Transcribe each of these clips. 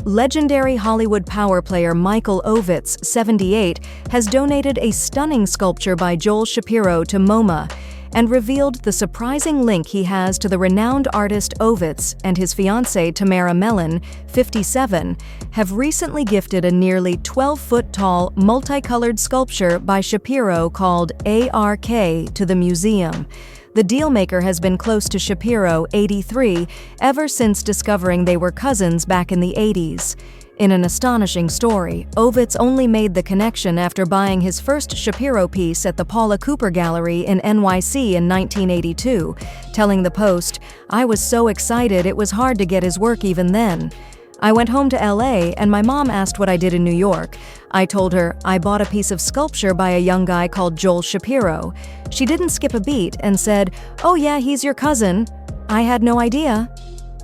Legendary Hollywood power player Michael Ovitz, 78, has donated a stunning sculpture by Joel Shapiro to MoMA and revealed the surprising link he has to the renowned artist Ovitz and his fiancée Tamara Mellon, 57, have recently gifted a nearly 12-foot-tall, multicolored sculpture by Shapiro called ARK to the museum. The dealmaker has been close to Shapiro, 83, ever since discovering they were cousins back in the 80s. In an astonishing story, Ovitz only made the connection after buying his first Shapiro piece at the Paula Cooper Gallery in NYC in 1982, telling the Post, "I was so excited it was hard to get his work even then. I went home to LA and my mom asked what I did in New York. I told her I bought a piece of sculpture by a young guy called Joel Shapiro. She didn't skip a beat and said, 'Oh yeah, he's your cousin.' I had no idea."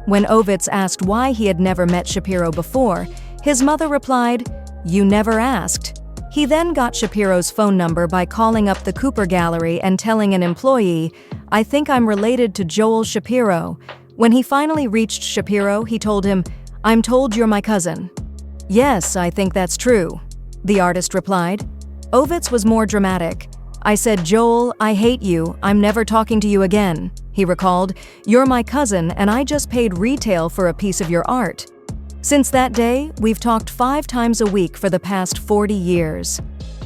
When Ovitz asked why he had never met Shapiro before, his mother replied, "You never asked." He then got Shapiro's phone number by calling up the Cooper Gallery and telling an employee, "I think I'm related to Joel Shapiro." When he finally reached Shapiro, he told him, "I'm told you're my cousin." "Yes, I think that's true," the artist replied. Ovitz was more dramatic. "I said, 'Joel, I hate you. I'm never talking to you again,'" he recalled. "You're my cousin and I just paid retail for a piece of your art." Since that day, we've talked 5 times a week for the past 40 years.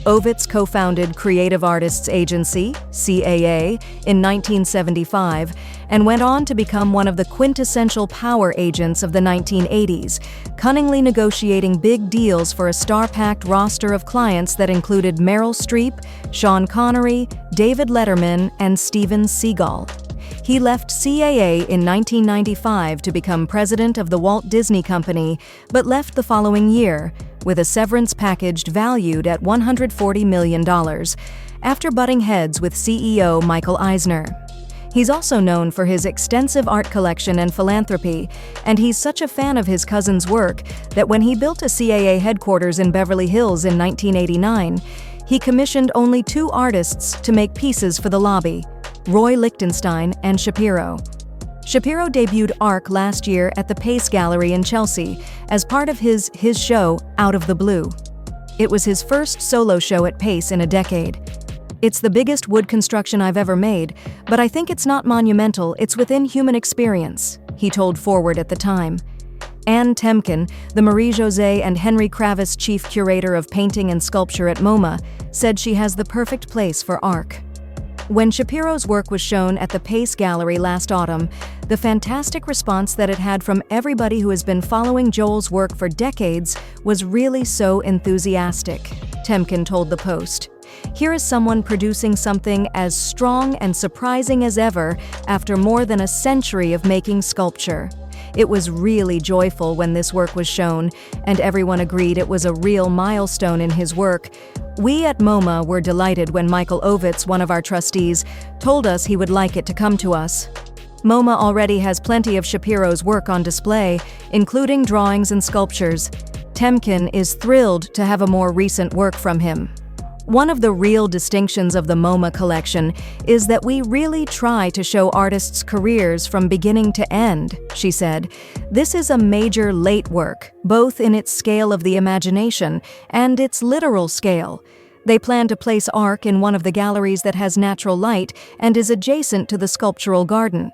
Ovitz co-founded Creative Artists Agency, CAA, in 1975 and went on to become one of the quintessential power agents of the 1980s, cunningly negotiating big deals for a star-packed roster of clients that included Meryl Streep, Sean Connery, David Letterman, and Steven Seagal. He left CAA in 1995 to become president of the Walt Disney Company, but left the following year, with a severance package valued at $140 million, after butting heads with CEO Michael Eisner. He's also known for his extensive art collection and philanthropy, and he's such a fan of his cousin's work that when he built a CAA headquarters in Beverly Hills in 1989, he commissioned only 2 artists to make pieces for the lobby: Roy Lichtenstein and Shapiro. Shapiro debuted ARK last year at the Pace Gallery in Chelsea as part of his show, Out of the Blue. It was his first solo show at Pace in a decade. "It's the biggest wood construction I've ever made, but I think it's not monumental, it's within human experience," he told Forward at the time. Anne Temkin, the Marie-José and Henry Kravis chief curator of painting and sculpture at MoMA, said she has the perfect place for ARK. When Shapiro's work was shown at the Pace Gallery last autumn, the fantastic response that it had from everybody who has been following Joel's work for decades was really so enthusiastic, Temkin told the Post. Here is someone producing something as strong and surprising as ever after more than a century of making sculpture. It was really joyful when this work was shown, and everyone agreed it was a real milestone in his work. We at MoMA were delighted when Michael Ovitz, one of our trustees, told us he would like it to come to us. MoMA already has plenty of Shapiro's work on display, including drawings and sculptures. Temkin is thrilled to have a more recent work from him. One of the real distinctions of the MoMA collection is that we really try to show artists' careers from beginning to end, she said. This is a major late work, both in its scale of the imagination and its literal scale. They plan to place ARK in one of the galleries that has natural light and is adjacent to the sculptural garden.